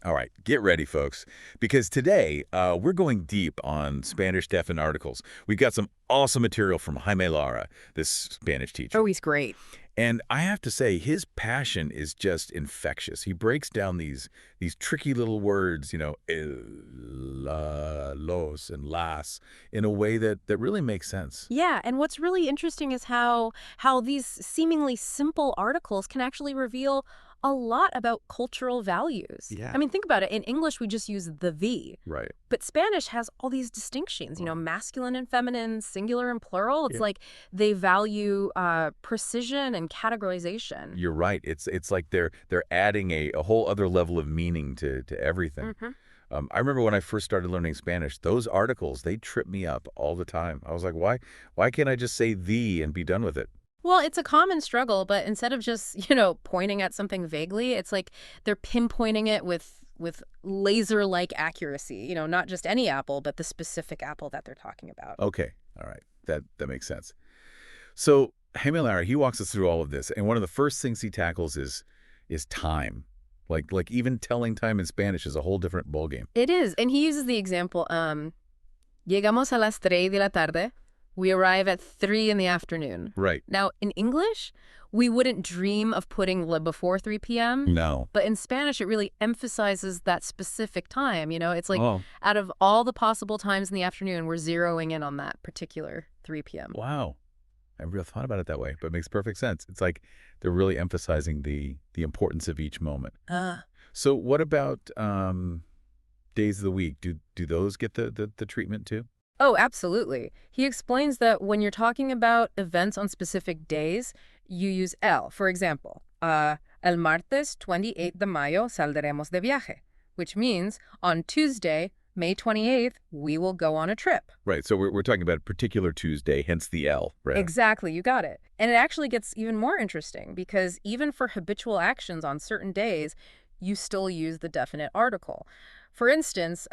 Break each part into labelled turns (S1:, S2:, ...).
S1: All right, get ready, folks, because today we're going deep on Spanish definite articles. We've got some awesome material from Jaime Lara, this Spanish teacher.
S2: Oh, he's great.
S1: And I have to say, his passion is just infectious. He breaks down these tricky little words, el, la, los, and las, in a way that really makes sense.
S2: Yeah, and what's really interesting is how these seemingly simple articles can actually reveal a lot about cultural values.
S1: Yeah.
S2: I mean, think about it. In English, we just use the "the,"
S1: Right.
S2: but Spanish has all these distinctions,
S1: Wow.
S2: masculine and feminine, singular and plural. It's
S1: Yeah.
S2: like they value precision and categorization.
S1: You're right. It's like they're adding a whole other level of meaning to everything.
S2: Hmm.
S1: I remember when I first started learning Spanish, those articles, they trip me up all the time. I was like, why can't I just say "the" and be done with it?
S2: Well, it's a common struggle, but instead of just, pointing at something vaguely, it's like they're pinpointing it with laser-like accuracy. Not just any apple, but the specific apple that they're talking about.
S1: Okay. All right. That makes sense. So Jaime Lara, he walks us through all of this, and one of the first things he tackles is time. Like even telling time in Spanish is a whole different ballgame.
S2: It is, and he uses the example, llegamos a las 3 de la tarde. We arrive at 3 in the afternoon.
S1: Right.
S2: Now, in English, we wouldn't dream of putting le before 3 p.m.,
S1: No.
S2: but in Spanish, it really emphasizes that specific time. It's like
S1: Oh,
S2: out of all the possible times in the afternoon, we're zeroing in on that particular 3 p.m.
S1: wow. I never really thought about it that way, but it makes perfect sense. It's like they're really emphasizing the importance of each moment. So what about days of the week? Do those get the treatment too?
S2: Oh, absolutely. He explains that when you're talking about events on specific days, you use el. For example, el martes 28 de mayo saldremos de viaje, which means on Tuesday, May 28th, we will go on a trip.
S1: Right. So we're talking about a particular Tuesday, hence the L, right?
S2: Exactly, you got it. And it actually gets even more interesting because even for habitual actions on certain days, you still use the definite article. For instance,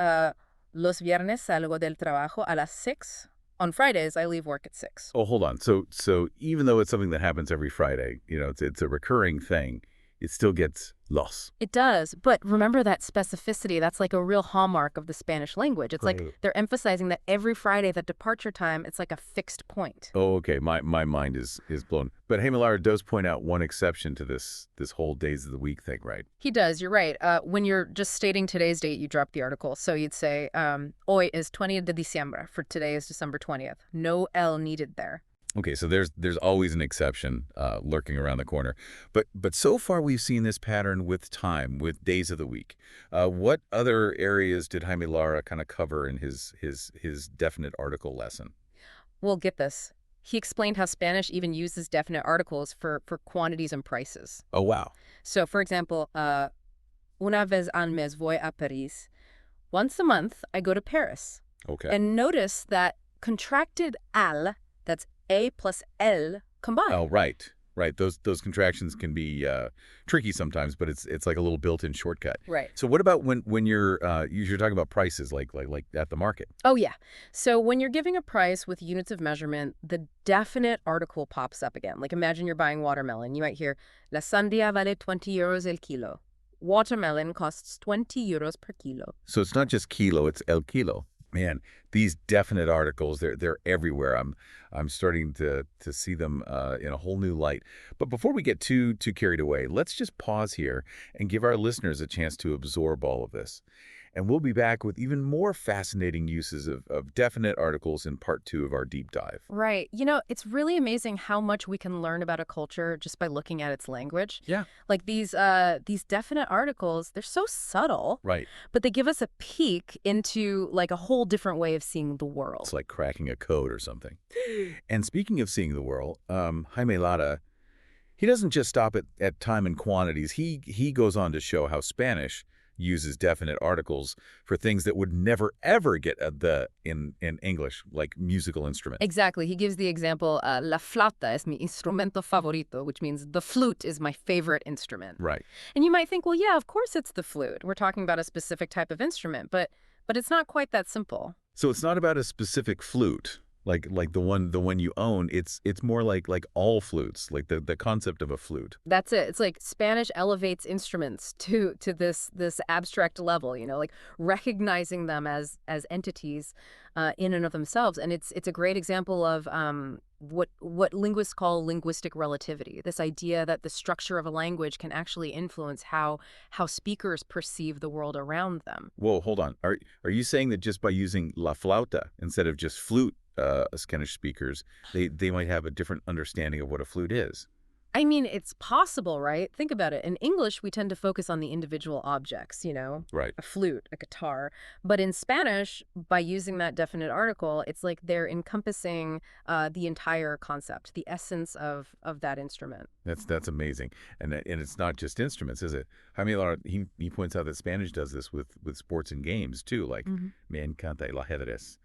S2: los viernes salgo del trabajo a las 6. On Fridays, I leave work at 6.
S1: Oh, hold on. So even though it's something that happens every Friday, it's a recurring thing, it still gets los.
S2: It does, but remember that specificity. That's like a real hallmark of the Spanish language. It's like
S1: Right.
S2: they're emphasizing that every Friday, that departure time, it's like a fixed point.
S1: Oh, okay. My mind is blown. But Jaime Lara does point out one exception to this whole days of the week thing, right?
S2: He does, you're right. When you're just stating today's date, you drop the article. So you'd say, hoy es 20 de diciembre. For today is December 20th. No L needed there.
S1: Okay, so there's always an exception lurking around the corner. But so far we've seen this pattern with time, with days of the week. What other areas did Jaime Lara kind of cover in his definite article lesson?
S2: Well, get this. He explained how Spanish even uses definite articles for quantities and prices.
S1: Oh, wow.
S2: So, for example, una vez al mes voy a París. Once a month, I go to Paris.
S1: Okay.
S2: And notice that contracted al, that's a plus el, combined.
S1: Oh, right. Right. Those contractions can be tricky sometimes, but it's like a little built-in shortcut.
S2: Right.
S1: So what about when you're talking about prices like at the market?
S2: Oh, yeah. So when you're giving a price with units of measurement, the definite article pops up again. Like imagine you're buying watermelon. You might hear, la sandía vale 20 euros el kilo. Watermelon costs 20 euros per kilo.
S1: So it's not just kilo, it's el kilo. Man, these definite articles, they're everywhere. I'm starting to see them in a whole new light. But before we get too carried away, let's just pause here and give our listeners a chance to absorb all of this. And we'll be back with even more fascinating uses of definite articles in part 2 of our deep dive.
S2: Right. It's really amazing how much we can learn about a culture just by looking at its language.
S1: Yeah.
S2: Like these definite articles, they're so subtle,
S1: Right.
S2: but they give us a peek into like a whole different way of seeing the world.
S1: It's like cracking a code or something. And speaking of seeing the world, Jaime Lara, he doesn't just stop at time and quantities. He goes on to show how Spanish uses definite articles for things that would never, ever get in English, like musical instruments.
S2: Exactly. He gives the example, la flauta es mi instrumento favorito, which means the flute is my favorite instrument.
S1: Right.
S2: And you might think, well, yeah, of course it's the flute. We're talking about a specific type of instrument, but it's not quite that simple.
S1: So it's not about a specific flute. like the one you own. It's more like all flutes, like the concept of a flute.
S2: That's it. It's like Spanish elevates instruments to this abstract level, like recognizing them as entities in and of themselves. And it's a great example of what linguists call linguistic relativity. This idea that the structure of a language can actually influence how speakers perceive the world around them.
S1: Whoa, hold on. Are you saying that just by using la flauta instead of just flute, Spanish speakers, they might have a different understanding of what a flute is?
S2: I mean, it's possible, right? Think about it. In English, we tend to focus on the individual objects,
S1: Right.
S2: a flute, a guitar. But in Spanish, by using that definite article, it's like they're encompassing the entire concept, the essence of that instrument.
S1: That's amazing, and it's not just instruments, is it? Jaime Lara, he points out that Spanish does this with sports and games too, like me encanta el ajedrez.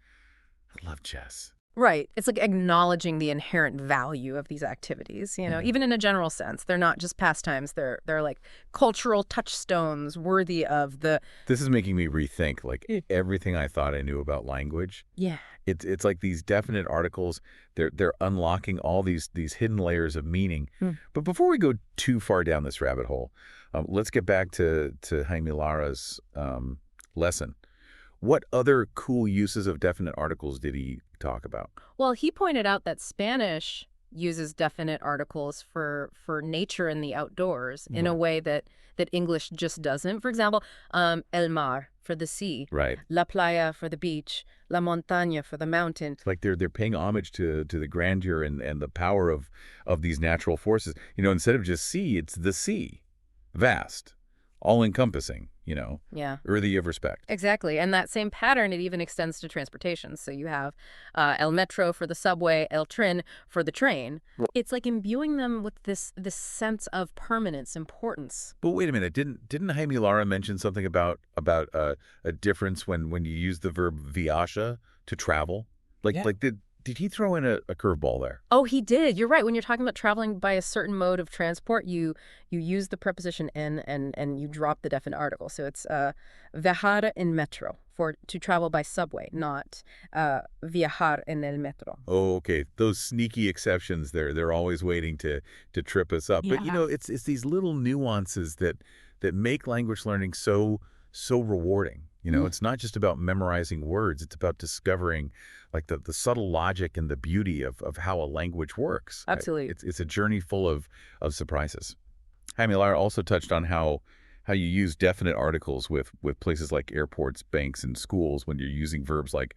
S1: I love chess.
S2: Right. It's like acknowledging the inherent value of these activities, even in a general sense. They're not just pastimes. They're like cultural touchstones worthy of the.
S1: This is making me rethink like everything I thought I knew about language.
S2: Yeah.
S1: It's like these definite articles. They're unlocking all these hidden layers of meaning. But before we go too far down this rabbit hole, let's get back to Jaime Lara's lesson. What other cool uses of definite articles did he talk about?
S2: Well, he pointed out that Spanish uses definite articles for nature and the outdoors in a
S1: Right.
S2: way that English just doesn't. For example, el mar for the sea,
S1: Right.
S2: la playa for the beach, la montaña for the mountain.
S1: It's like they're paying homage to the grandeur and the power of these natural forces. Instead of just sea, it's the sea. Vast, all encompassing,
S2: Yeah.
S1: worthy of respect.
S2: Exactly. And that same pattern, it even extends to transportation. So you have el metro for the subway, el tren for the train. It's like imbuing them with this sense of permanence, importance.
S1: But wait a minute, didn't Jaime Lara mention something about a difference when you use the verb viaja to travel? Like
S2: Yeah.
S1: like did he throw in a curveball there?
S2: Oh, he did. You're right. When you're talking about traveling by a certain mode of transport, you use the preposition en and you drop the definite article. So it's viajar en metro for to travel by subway, not viajar en el metro.
S1: Oh, okay. Those sneaky exceptions they're always waiting to trip us up. But
S2: Yeah.
S1: it's these little nuances that make language learning so rewarding. It's not just about memorizing words, it's about discovering like the subtle logic and the beauty of how a language works.
S2: Absolutely.
S1: It's a journey full of surprises. Jaime Lara also touched on how you use definite articles with places like airports, banks, and schools when you're using verbs like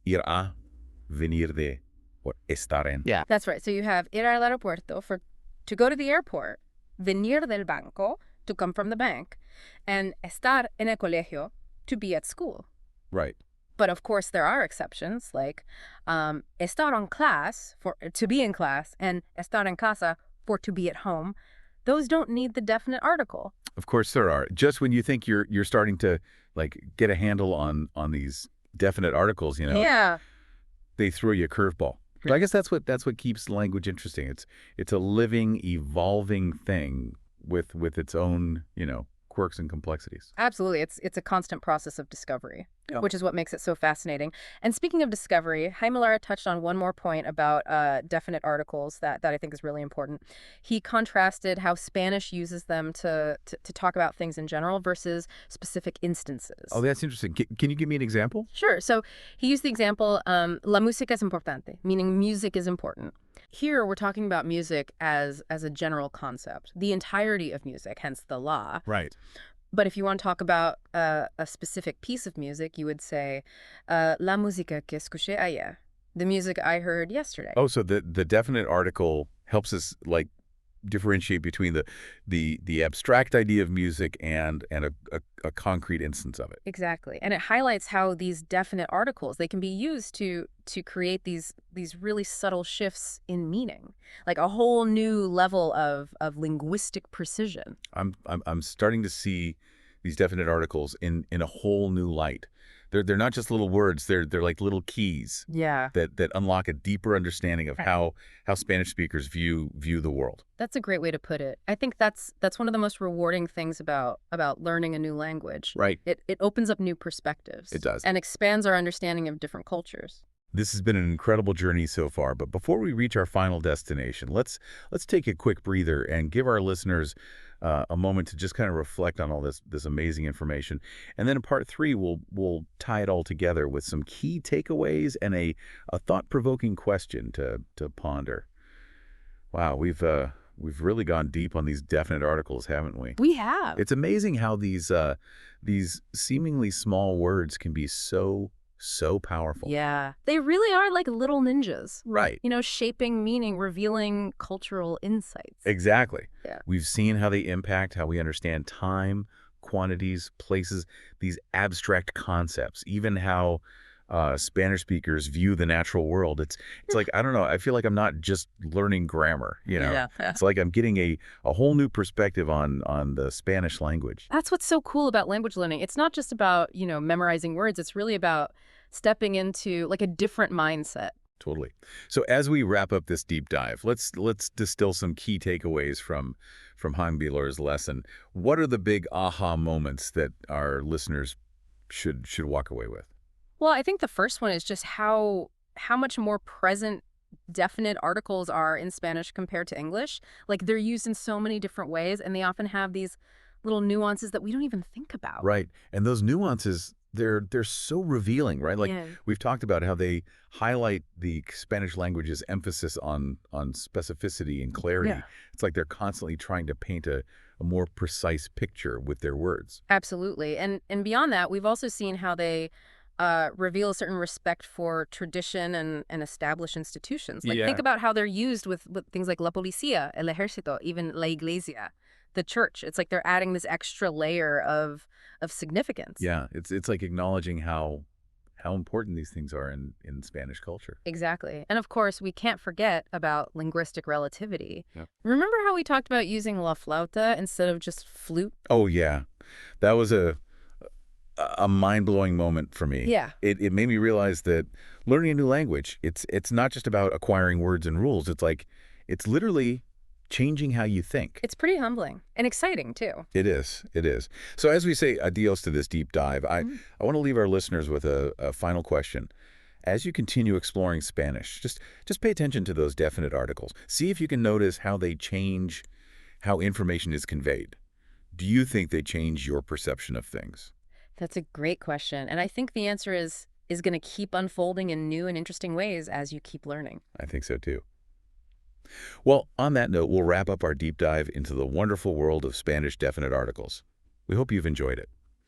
S1: ir a, venir de, or estar en.
S2: Yeah. That's right. So you have ir al aeropuerto for to go to the airport, venir del banco to come from the bank, and estar en el colegio to be at school.
S1: Right.
S2: But of course, there are exceptions like estar en class for to be in class and estar en casa for to be at home. Those don't need the definite article.
S1: Of course there are. Just when you think you're starting to like get a handle on these definite articles,
S2: Yeah.
S1: they throw you a curveball. But I guess that's what keeps language interesting. It's a living, evolving thing with its own, quirks and complexities.
S2: Absolutely. It's a constant process of discovery,
S1: Yeah.
S2: which is what makes it so fascinating. And speaking of discovery, Jaime Lara touched on one more point about definite articles that I think is really important. He contrasted how Spanish uses them to talk about things in general versus specific instances.
S1: Oh, that's interesting. Can you give me an example?
S2: Sure. So he used the example, la música es importante, meaning music is important. Here, we're talking about music as a general concept, the entirety of music, hence the la.
S1: Right.
S2: But if you want to talk about a specific piece of music, you would say, la música que escuché ayer, the music I heard yesterday.
S1: Oh, so the definite article helps us like differentiate between the abstract idea of music and a concrete instance of it.
S2: Exactly. And it highlights how these definite articles, they can be used to create these really subtle shifts in meaning, like a whole new level of linguistic precision.
S1: I'm starting to see these definite articles in a whole new light. They're not just little words, they're like little keys
S2: Yeah.
S1: that unlock a deeper understanding of how Spanish speakers view the world.
S2: That's a great way to put it. I think that's one of the most rewarding things about learning a new language.
S1: Right.
S2: It opens up new perspectives.
S1: It does.
S2: And expands our understanding of different cultures.
S1: This has been an incredible journey so far, but before we reach our final destination, let's take a quick breather and give our listeners a moment to just kind of reflect on all this amazing information. And then in part three, we'll tie it all together with some key takeaways and a thought-provoking question to ponder. Wow, we've really gone deep on these definite articles, haven't we?
S2: We have.
S1: It's amazing how these seemingly small words can be so powerful.
S2: Yeah. They really are like little ninjas,
S1: Right.
S2: shaping meaning, revealing cultural insights.
S1: Exactly.
S2: Yeah.
S1: We've seen how they impact how we understand time, quantities, places, these abstract concepts, even how Spanish speakers view the natural world. It's like, I don't know, I feel like I'm not just learning grammar.
S2: Yeah.
S1: It's like I'm getting a whole new perspective on the Spanish language.
S2: That's what's so cool about language learning. It's not just about, memorizing words. It's really about stepping into like a different mindset.
S1: Totally. So as we wrap up this deep dive, let's distill some key takeaways from Hangbiler's lesson. What are the big aha moments that our listeners should walk away with?
S2: Well, I think the first one is just how much more present definite articles are in Spanish compared to English. Like they're used in so many different ways, and they often have these little nuances that we don't even think about.
S1: Right. And those nuances, they're so revealing, right? Like
S2: Yeah.
S1: we've talked about how they highlight the Spanish language's emphasis on specificity and clarity.
S2: Yeah.
S1: It's like they're constantly trying to paint a more precise picture with their words.
S2: Absolutely. And beyond that, we've also seen how they reveal a certain respect for tradition and established institutions. Like think
S1: Yeah.
S2: about how they're used with things like la policía, el ejército, even la iglesia, the church. It's like they're adding this extra layer of significance.
S1: Yeah, it's like acknowledging how important these things are in Spanish culture.
S2: Exactly. And of course, we can't forget about linguistic relativity.
S1: Yep.
S2: Remember how we talked about using la flauta instead of just flute?
S1: Oh yeah, that was a mind-blowing moment for me.
S2: Yeah.
S1: It made me realize that learning a new language, it's not just about acquiring words and rules. It's like it's literally changing how you think.
S2: It's pretty humbling and exciting, too.
S1: It is. It is. So as we say adios to this deep dive, I want to leave our listeners with a final question. As you continue exploring Spanish, just pay attention to those definite articles. See if you can notice how they change how information is conveyed. Do you think they change your perception of things?
S2: That's a great question. And I think the answer is going to keep unfolding in new and interesting ways as you keep learning.
S1: I think so too. Well, on that note, we'll wrap up our deep dive into the wonderful world of Spanish definite articles. We hope you've enjoyed it.